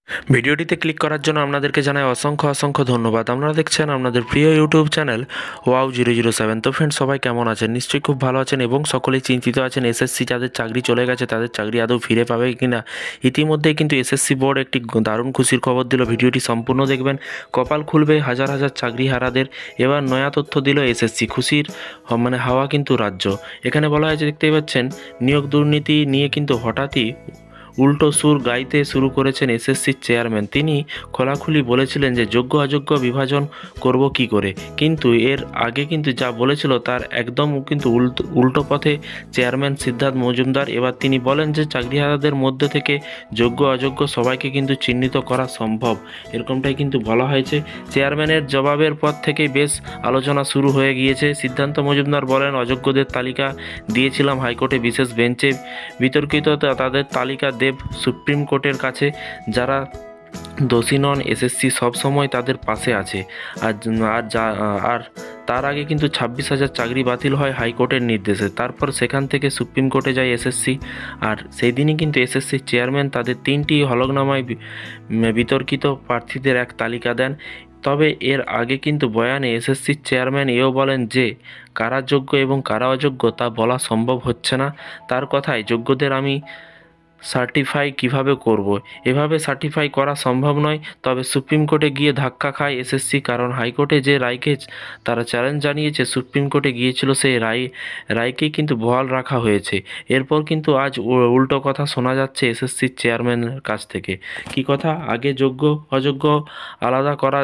ভিডিওটিতে ক্লিক করার জন্য আপনাদেরকে জানাই অসংখ্য অসংখ্য ধন্যবাদ। আপনারা দেখছেন আপনাদের প্রিয় ইউটিউব চ্যানেল wow007। তো ফ্রেন্ডস, সবাই কেমন আছেন? নিশ্চয়ই খুব ভালো আছেন এবং সকলেই চিন্তিত আছেন এসএসসি যাদের চাকরি চলে গেছে তাদের চাকরি আদৌ ফিরে পাবে কিনা। ইতিমধ্যেই কিন্তু এসএসসি বোর্ড একটি দারুণ খুশির খবর দিল। ভিডিওটি সম্পূর্ণ দেখবেন, কপাল খুলবে হাজার হাজার চাকরিহারাদের। এবার নয়া তথ্য দিল এসএসসি, খুশির হাওয়া কিন্তু রাজ্য। এখানে বলা হয়েছে, দেখতেই পাচ্ছেন, নিয়োগ দুর্নীতি নিয়ে কিন্তু হঠাৎই উল্টো সুর গাইতে শুরু করেছেন এসএসসির চেয়ারম্যান। তিনি খোলাখুলি বলেছিলেন যে যোগ্য অযোগ্য বিভাজন করব কি করে, কিন্তু এর আগে কিন্তু যা বলেছিল তার একদম কিন্তু উল্টো পথে চেয়ারম্যান সিদ্ধার্থ মজুমদার। এবার তিনি বলেন যে চাকরিহারাদের মধ্যে থেকে যোগ্য অযোগ্য সবাইকে কিন্তু চিহ্নিত করা সম্ভব, এরকমটাই কিন্তু বলা হয়েছে। চেয়ারম্যানের জবাবের পর থেকেই বেশ আলোচনা শুরু হয়ে গিয়েছে। সিদ্ধার্থ মজুমদার বলেন, অযোগ্যদের তালিকা দিয়েছিলাম হাইকোর্টে বিশেষ বেঞ্চে, বিতর্কিত তাদের তালিকা দেব সুপ্রিম কোর্টের কাছে। যারা দোষী নন, এসএসসি সবসময় তাদের পাশে আছে। আর তার আগে কিন্তু 26,000 চাকরি বাতিল হয় হাইকোর্টের নির্দেশে। তারপর সেখান থেকে সুপ্রিম কোর্টে যায় এসএসসি। আর সেই দিনই কিন্তু এসএসসির চেয়ারম্যান তাদের 3টি হলফনামায় বিতর্কিত প্রার্থীদের এক তালিকা দেন। তবে এর আগে কিন্তু বয়ানে এসএসসির চেয়ারম্যান এও বলেন যে কারা যোগ্য এবং কারা অযোগ্য তা বলা সম্ভব হচ্ছে না। তার কথায়, যোগ্যদের আমি সার্টিফাই কিভাবে করব, এভাবে সার্টিফাই করা সম্ভব নয়। তবে সুপ্রিম কোর্টে গিয়ে ধাক্কা খায় এসএসসি, কারণ হাইকোর্টে যে রায়কে তারা চ্যালেঞ্জ জানিয়েছে, সুপ্রিম কোর্টে গিয়েছিল সেই রায়কেই কিন্তু বহাল রাখা হয়েছে। এরপর কিন্তু আজ উল্টো কথা শোনা যাচ্ছে এসএসসির চেয়ারম্যানের কাছ থেকে। কি কথা? আগে যোগ্য অযোগ্য আলাদা করা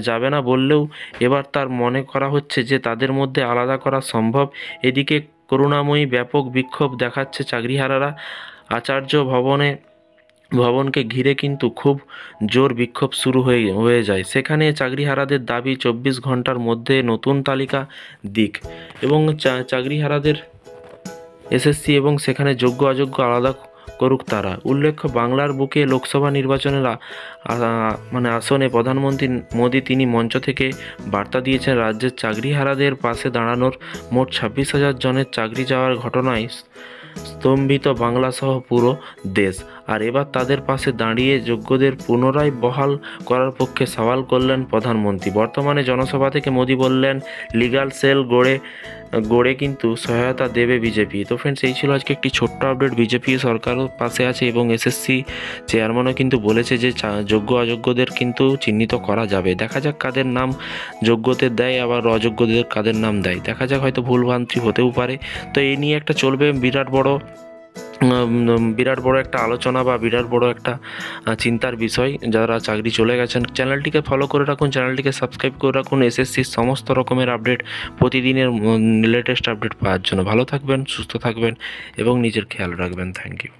যাবে না বললেও এবার তার মনে করা হচ্ছে যে তাদের মধ্যে আলাদা করা সম্ভব। এদিকে করুণাময়ী ব্যাপক বিক্ষোভ দেখাচ্ছে চাকরিহারারা। আচার্য ভবনকে ঘিরে কিন্তু খুব জোর বিক্ষোভ শুরু হয়ে যায়। সেখানে চাকরিহারাদের দাবি 24 ঘন্টার মধ্যে নতুন তালিকা দিক এবং চাকরিহারাদের এসএসসি এবং সেখানে যোগ্য অযোগ্য আলাদা করুক তারা। উল্লেখ্য, বাংলার বুকে লোকসভা নির্বাচনের আসনে প্রধানমন্ত্রী মোদী তিনি মঞ্চ থেকে বার্তা দিয়েছেন রাজ্যের চাকরিহারাদের পাশে দাঁড়ানোর। মোট 26,000 জনের চাকরি যাওয়ার ঘটনায় স্তম্ভিত বাংলাসহ পুরো দেশ। আর এবার তাদের পাশে দাঁড়িয়ে যোগ্যদের পুনরায় বহাল করার পক্ষে সওয়াল করলেন প্রধানমন্ত্রী। বর্তমানে জনসভা থেকে মোদী বললেন, লিগ্যাল সেল গড়ে কিন্তু সহায়তা দেবে বিজেপি। তো ফ্রেন্ডস, এই ছিল আজকে একটি ছোট্ট আপডেট। বিজেপি সরকারও পাশে আছে এবং এসএসসি চেয়ারম্যানও কিন্তু বলেছে যে যোগ্য অযোগ্যদের কিন্তু চিহ্নিত করা যাবে। দেখা যাক কাদের নাম যোগ্যদের দেয়, আবার অযোগ্যদের কাদের নাম দেয়। দেখা যাক, হয়তো ভুলভ্রান্তি হতেও পারে। তো এই নিয়ে একটা চলবে বিরাট বড় একটা আলোচনা বা বিরাট বড় একটা চিন্তার বিষয়। যারা চাকরি চলে গেছেন, চ্যানেলটিকে ফলো করে রাখুন, চ্যানেলটিকে সাবস্ক্রাইব করে রাখুন এসএসসির সমস্ত রকমের আপডেট, প্রতিদিনের লেটেস্ট আপডেট পাওয়ার জন্য। ভালো থাকবেন, সুস্থ থাকবেন এবং নিজের খেয়াল রাখবেন। Thank you.